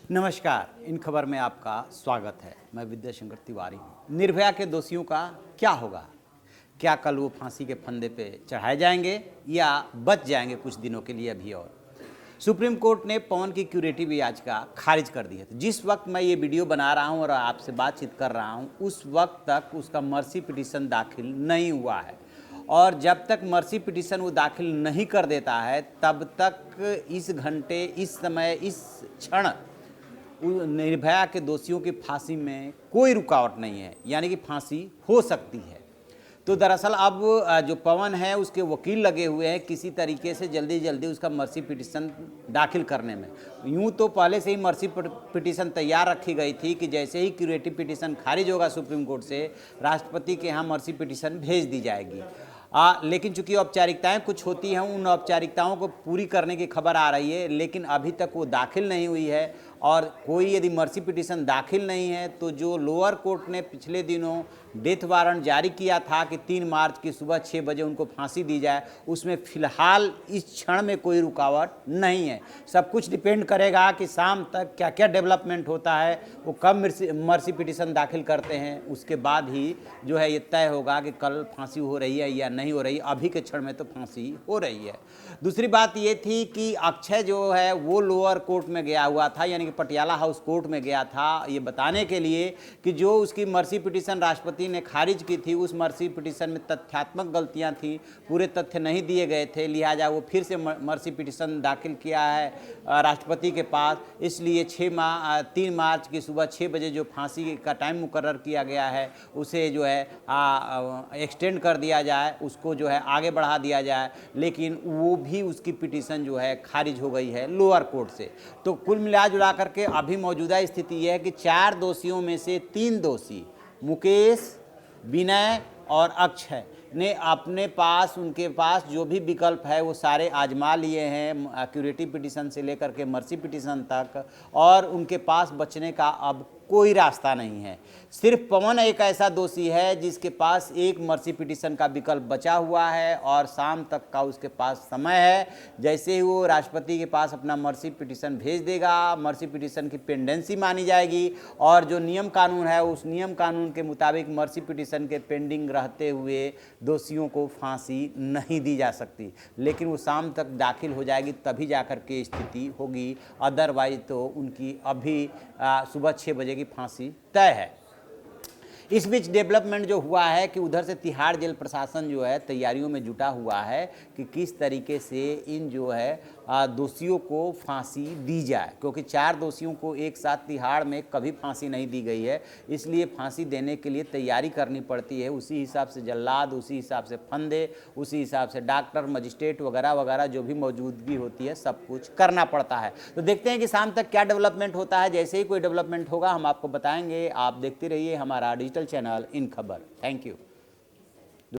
नमस्कार, इन खबर में आपका स्वागत है। मैं विद्याशंकर तिवारी हूँ। निर्भया के दोषियों का क्या होगा? क्या कल वो फांसी के फंदे पे चढ़ाए जाएंगे या बच जाएंगे कुछ दिनों के लिए अभी? और सुप्रीम कोर्ट ने पवन की क्यूरेटिव याचिका खारिज कर दी है। तो जिस वक्त मैं ये वीडियो बना रहा हूँ और आपसे बातचीत कर रहा हूँ, उस वक्त तक उसका मर्सी पिटीशन दाखिल नहीं हुआ है। और जब तक मर्सी पिटीशन वो दाखिल नहीं कर देता है, तब तक इस घंटे, इस समय, इस क्षण निर्भया के दोषियों की फांसी में कोई रुकावट नहीं है, यानी कि फांसी हो सकती है। तो दरअसल अब जो पवन है उसके वकील लगे हुए हैं किसी तरीके से जल्दी जल्दी उसका मर्सी पिटीशन दाखिल करने में। यूं तो पहले से ही मर्सी पिटीशन तैयार रखी गई थी कि जैसे ही क्यूरेटिव पिटीशन खारिज होगा सुप्रीम कोर्ट से, राष्ट्रपति के यहाँ मर्सी पिटीशन भेज दी जाएगी। लेकिन चूंकि औपचारिकताएं कुछ होती हैं, उन औपचारिकताओं को पूरी करने की खबर आ रही है, लेकिन अभी तक वो दाखिल नहीं हुई है। और कोई यदि मर्सी पिटीशन दाखिल नहीं है तो जो लोअर कोर्ट ने पिछले दिनों डेथ वारंट जारी किया था कि 3 मार्च की सुबह 6 बजे उनको फांसी दी जाए, उसमें फिलहाल इस क्षण में कोई रुकावट नहीं है। सब कुछ डिपेंड करेगा कि शाम तक क्या क्या डेवलपमेंट होता है, वो कब मर्सी पिटीशन दाखिल करते हैं, उसके बाद ही जो है ये तय होगा कि कल फांसी हो रही है या नहीं हो रही। अभी के क्षण में तो फांसी हो रही है। दूसरी बात ये थी कि अक्षय जो है वो लोअर कोर्ट में गया हुआ था, यानी कि पटियाला हाउस कोर्ट में गया था ये बताने के लिए कि जो उसकी मर्सी पिटीशन राष्ट्रपति ने खारिज की थी, उस मर्सी पिटीशन में तथ्यात्मक गलतियां थी, पूरे तथ्य नहीं दिए गए थे, लिहाजा वो फिर से मर्सी पिटीशन दाखिल किया है राष्ट्रपति के पास। इसलिए 3 मार्च की सुबह 6 बजे जो फांसी का टाइम मुकर्रर किया गया है उसे जो है एक्सटेंड कर दिया जाए, उसको जो है आगे बढ़ा दिया जाए। लेकिन वो भी उसकी पिटीशन जो है खारिज हो गई है लोअर कोर्ट से। तो कुल मिला जुला करके अभी मौजूदा स्थिति यह है कि 4 दोषियों में से 3 दोषी मुकेश, विनय और अक्षय ने अपने पास, उनके पास जो भी विकल्प है वो सारे आजमा लिए हैं, क्यूरेटिव पिटीशन से लेकर के मर्सी पिटीशन तक, और उनके पास बचने का अब कोई रास्ता नहीं है। सिर्फ पवन एक ऐसा दोषी है जिसके पास एक मर्सी पिटीशन का विकल्प बचा हुआ है और शाम तक का उसके पास समय है। जैसे ही वो राष्ट्रपति के पास अपना मर्सी पिटीशन भेज देगा, मर्सी पिटीशन की पेंडेंसी मानी जाएगी और जो नियम कानून है उस नियम कानून के मुताबिक मर्सी पिटीशन के पेंडिंग रहते हुए दोषियों को फांसी नहीं दी जा सकती। लेकिन वो शाम तक दाखिल हो जाएगी तभी जाकर के स्थिति होगी, अदरवाइज तो उनकी अभी सुबह 6 बजे की फांसी तय है। इस बीच डेवलपमेंट जो हुआ है कि उधर से तिहाड़ जेल प्रशासन जो है तैयारियों में जुटा हुआ है कि किस तरीके से इन जो है दोषियों को फांसी दी जाए, क्योंकि 4 दोषियों को एक साथ तिहाड़ में कभी फांसी नहीं दी गई है, इसलिए फांसी देने के लिए तैयारी करनी पड़ती है। उसी हिसाब से जल्लाद, उसी हिसाब से फंदे, उसी हिसाब से डॉक्टर, मजिस्ट्रेट वगैरह वगैरह जो भी मौजूदगी होती है सब कुछ करना पड़ता है। तो देखते हैं कि शाम तक क्या डेवलपमेंट होता है। जैसे ही कोई डेवलपमेंट होगा हम आपको बताएंगे। आप देखते रहिए हमारा डिजिटल चैनल इन खबर। Thank you.